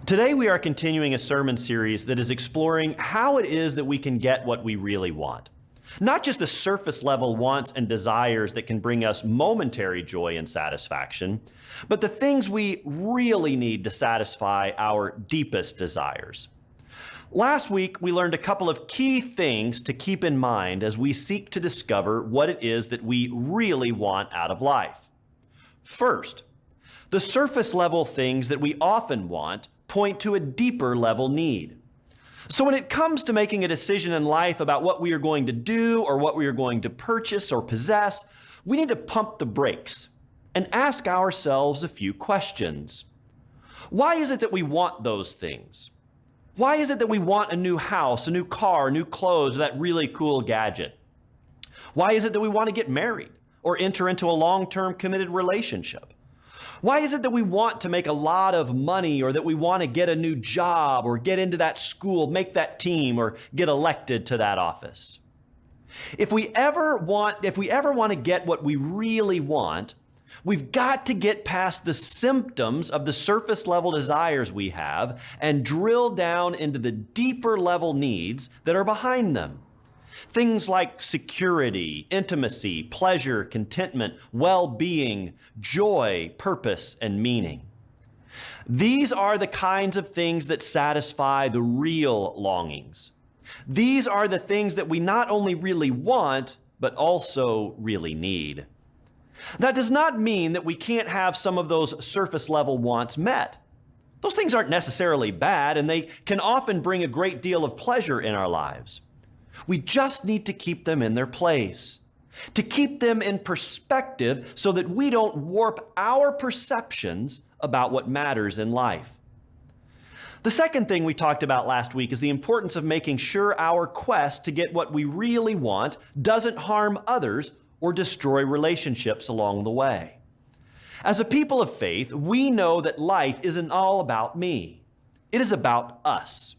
Today we are continuing a sermon series that is exploring how it is that we can get what we really want. Not just the surface level wants and desires that can bring us momentary joy and satisfaction, but the things we really need to satisfy our deepest desires. Last week, we learned a couple of key things to keep in mind as we seek to discover what it is that we really want out of life. First, the surface level things that we often want point to a deeper level need. So when it comes to making a decision in life about what we are going to do or what we are going to purchase or possess, we need to pump the brakes and ask ourselves a few questions. Why is it that we want those things? Why is it that we want a new house, a new car, new clothes, or that really cool gadget? Why is it that we want to get married or enter into a long-term committed relationship? Why is it that we want to make a lot of money, or that we want to get a new job or get into that school, make that team, or get elected to that office? If we ever want to get what we really want, we've got to get past the symptoms of the surface level desires we have and drill down into the deeper level needs that are behind them. Things like security, intimacy, pleasure, contentment, well-being, joy, purpose, and meaning. These are the kinds of things that satisfy the real longings. These are the things that we not only really want, but also really need. That does not mean that we can't have some of those surface level wants met. Those things aren't necessarily bad, and they can often bring a great deal of pleasure in our lives. We just need to keep them in their place, to keep them in perspective so that we don't warp our perceptions about what matters in life. The second thing we talked about last week is the importance of making sure our quest to get what we really want doesn't harm others or destroy relationships along the way. As a people of faith, we know that life isn't all about me. It is about us.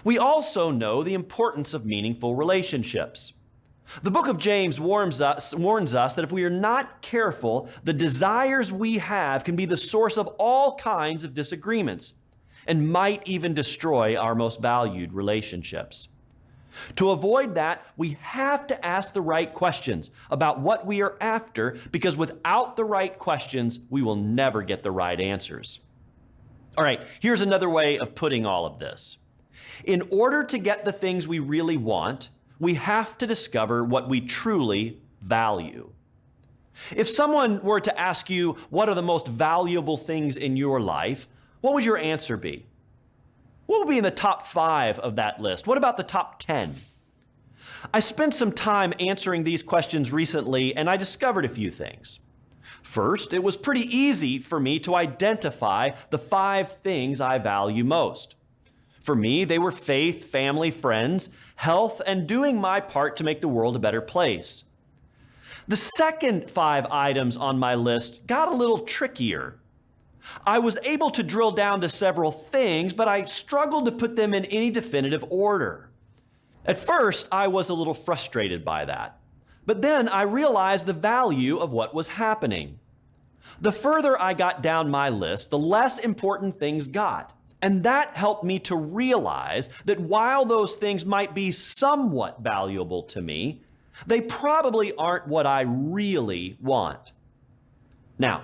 We also know the importance of meaningful relationships. The book of James warns us that if we are not careful, the desires we have can be the source of all kinds of disagreements and might even destroy our most valued relationships. To avoid that, we have to ask the right questions about what we are after, because without the right questions, we will never get the right answers. All right, here's another way of putting all of this. In order to get the things we really want, we have to discover what we truly value. If someone were to ask you, what are the most valuable things in your life, what would your answer be? What would be in the top 5 of that list? What about the top 10? I spent some time answering these questions recently, and I discovered a few things. First, it was pretty easy for me to identify the 5 things I value most. For me, they were faith, family, friends, health, and doing my part to make the world a better place. The second 5 items on my list got a little trickier. I was able to drill down to several things, but I struggled to put them in any definitive order. At first, I was a little frustrated by that, but then I realized the value of what was happening. The further I got down my list, the less important things got. And that helped me to realize that while those things might be somewhat valuable to me, they probably aren't what I really want. Now,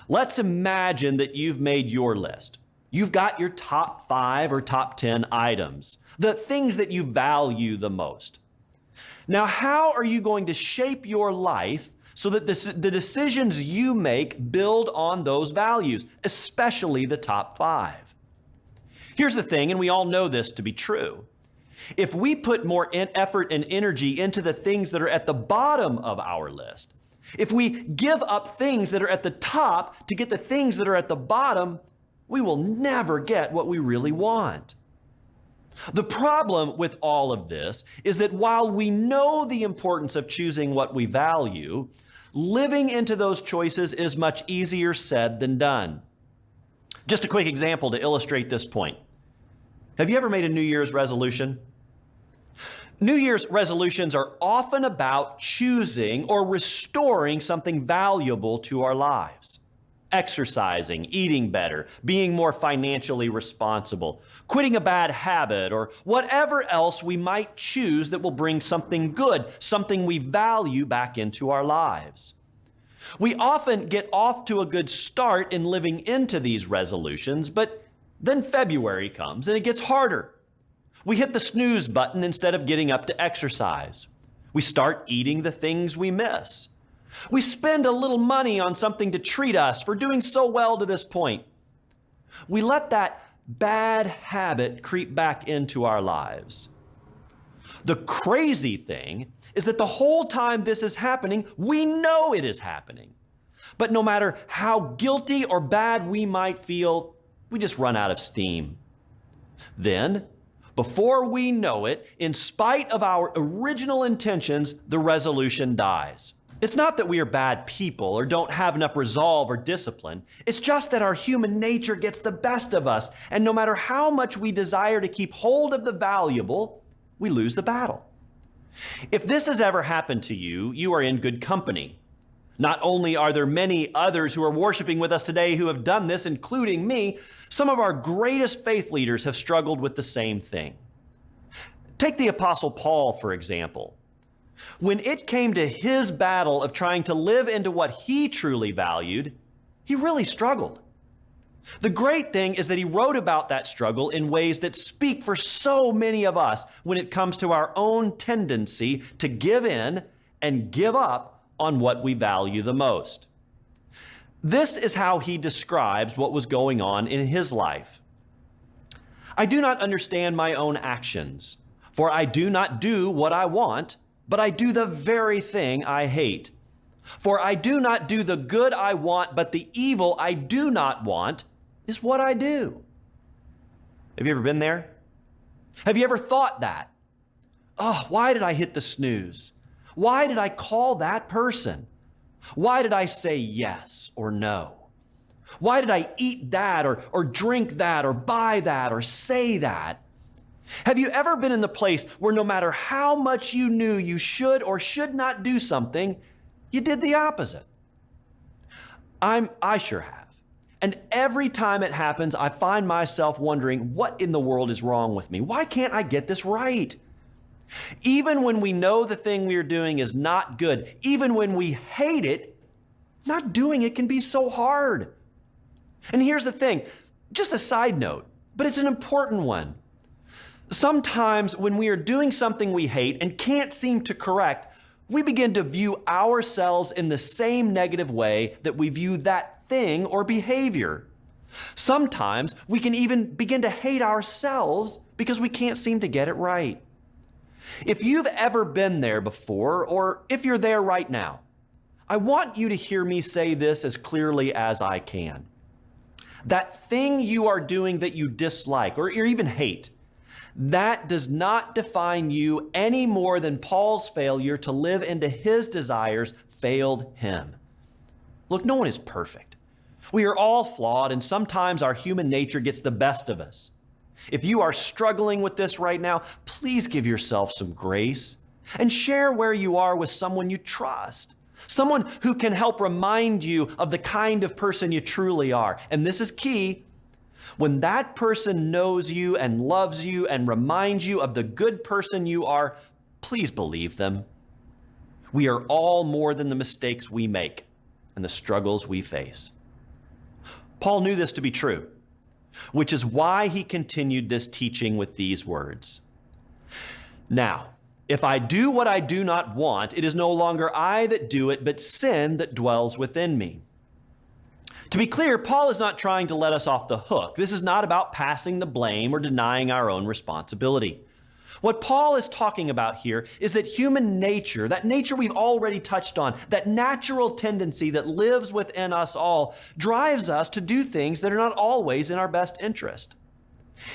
let's imagine that you've made your list. You've got your top 5 or top 10 items, the things that you value the most. Now, how are you going to shape your life so that the decisions you make build on those values, especially the top 5? Here's the thing, and we all know this to be true. If we put more effort and energy into the things that are at the bottom of our list, if we give up things that are at the top to get the things that are at the bottom, we will never get what we really want. The problem with all of this is that while we know the importance of choosing what we value, living into those choices is much easier said than done. Just a quick example to illustrate this point. Have you ever made a New Year's resolution? New Year's resolutions are often about choosing or restoring something valuable to our lives. Exercising, eating better, being more financially responsible, quitting a bad habit, or whatever else we might choose that will bring something good, something we value back into our lives. We often get off to a good start in living into these resolutions, but then February comes and it gets harder. We hit the snooze button instead of getting up to exercise. We start eating the things we miss. We spend a little money on something to treat us for doing so well to this point. We let that bad habit creep back into our lives. The crazy thing is that the whole time this is happening, we know it is happening. But no matter how guilty or bad we might feel, we just run out of steam. Then, before we know it, in spite of our original intentions, the resolution dies. It's not that we are bad people or don't have enough resolve or discipline. It's just that our human nature gets the best of us, and no matter how much we desire to keep hold of the valuable, we lose the battle. If this has ever happened to you, you are in good company. Not only are there many others who are worshiping with us today who have done this, including me, some of our greatest faith leaders have struggled with the same thing. Take the Apostle Paul, for example. When it came to his battle of trying to live into what he truly valued, he really struggled. The great thing is that he wrote about that struggle in ways that speak for so many of us when it comes to our own tendency to give in and give up on what we value the most. This is how he describes what was going on in his life. I do not understand my own actions, for I do not do what I want, but I do the very thing I hate. For I do not do the good I want, but the evil I do not want is what I do. Have you ever been there? Have you ever thought that? Oh, why did I hit the snooze? Why did I call that person? Why did I say yes or no? Why did I eat that or drink that or buy that or say that? Have you ever been in the place where no matter how much you knew you should or should not do something, you did the opposite? I sure have. And every time it happens, I find myself wondering, what in the world is wrong with me? Why can't I get this right? Even when we know the thing we are doing is not good, even when we hate it, not doing it can be so hard. And here's the thing, just a side note, but it's an important one. Sometimes when we are doing something we hate and can't seem to correct, we begin to view ourselves in the same negative way that we view that thing or behavior. Sometimes we can even begin to hate ourselves because we can't seem to get it right. If you've ever been there before, or if you're there right now, I want you to hear me say this as clearly as I can. That thing you are doing that you dislike or even hate, that does not define you any more than Paul's failure to live into his desires failed him. Look, no one is perfect. We are all flawed, and sometimes our human nature gets the best of us. If you are struggling with this right now, please give yourself some grace and share where you are with someone you trust, someone who can help remind you of the kind of person you truly are. And this is key. When that person knows you and loves you and reminds you of the good person you are, please believe them. We are all more than the mistakes we make and the struggles we face. Paul knew this to be true, which is why he continued this teaching with these words. Now, if I do what I do not want, it is no longer I that do it, but sin that dwells within me. To be clear, Paul is not trying to let us off the hook. This is not about passing the blame or denying our own responsibility. What Paul is talking about here is that human nature, that nature we've already touched on, that natural tendency that lives within us all, drives us to do things that are not always in our best interest.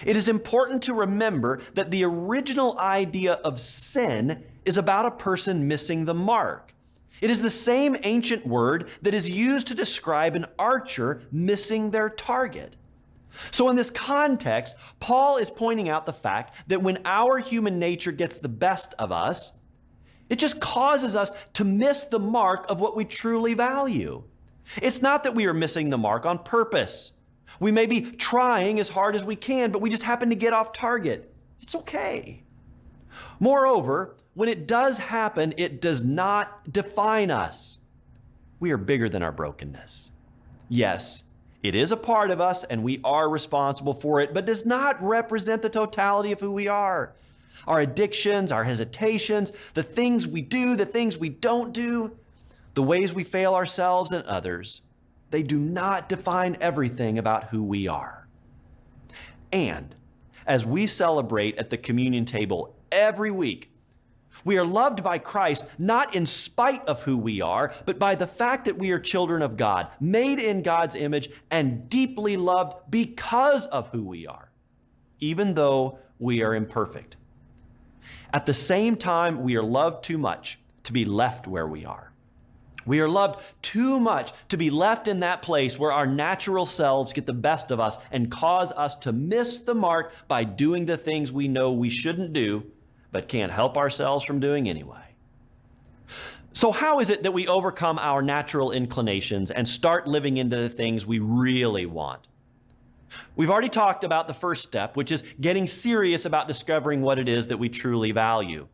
It is important to remember that the original idea of sin is about a person missing the mark. It is the same ancient word that is used to describe an archer missing their target. So in this context, Paul is pointing out the fact that when our human nature gets the best of us, it just causes us to miss the mark of what we truly value. It's not that we are missing the mark on purpose. We may be trying as hard as we can, but we just happen to get off target. It's okay. Moreover, when it does happen, it does not define us. We are bigger than our brokenness. Yes, it is a part of us and we are responsible for it, but does not represent the totality of who we are. Our addictions, our hesitations, the things we do, the things we don't do, the ways we fail ourselves and others, they do not define everything about who we are. And as we celebrate at the communion table every week, we are loved by Christ not in spite of who we are, but by the fact that we are children of God, made in God's image and deeply loved because of who we are, even though we are imperfect. At the same time, we are loved too much to be left where we are. We are loved too much to be left in that place where our natural selves get the best of us and cause us to miss the mark by doing the things we know we shouldn't do, but can't help ourselves from doing anyway. So how is it that we overcome our natural inclinations and start living into the things we really want? We've already talked about the first step, which is getting serious about discovering what it is that we truly value.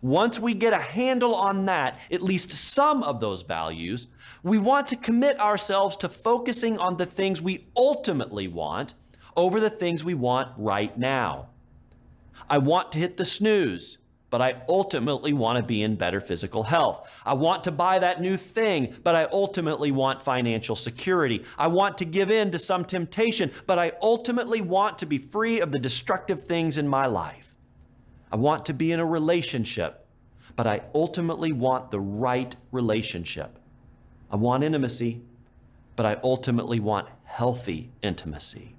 Once we get a handle on that, at least some of those values, we want to commit ourselves to focusing on the things we ultimately want over the things we want right now. I want to hit the snooze, but I ultimately want to be in better physical health. I want to buy that new thing, but I ultimately want financial security. I want to give in to some temptation, but I ultimately want to be free of the destructive things in my life. I want to be in a relationship, but I ultimately want the right relationship. I want intimacy, but I ultimately want healthy intimacy.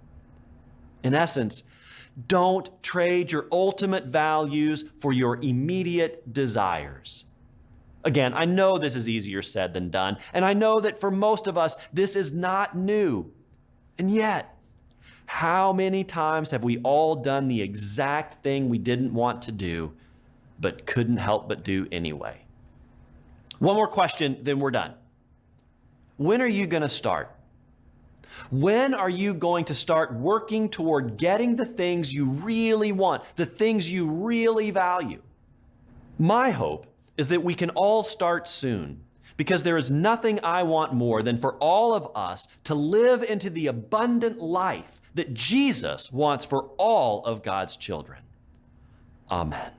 In essence, don't trade your ultimate values for your immediate desires. Again, I know this is easier said than done, and I know that for most of us, this is not new. And yet, how many times have we all done the exact thing we didn't want to do, but couldn't help but do anyway? One more question, then we're done. When are you going to start? When are you going to start working toward getting the things you really want, the things you really value? My hope is that we can all start soon, because there is nothing I want more than for all of us to live into the abundant life that Jesus wants for all of God's children. Amen.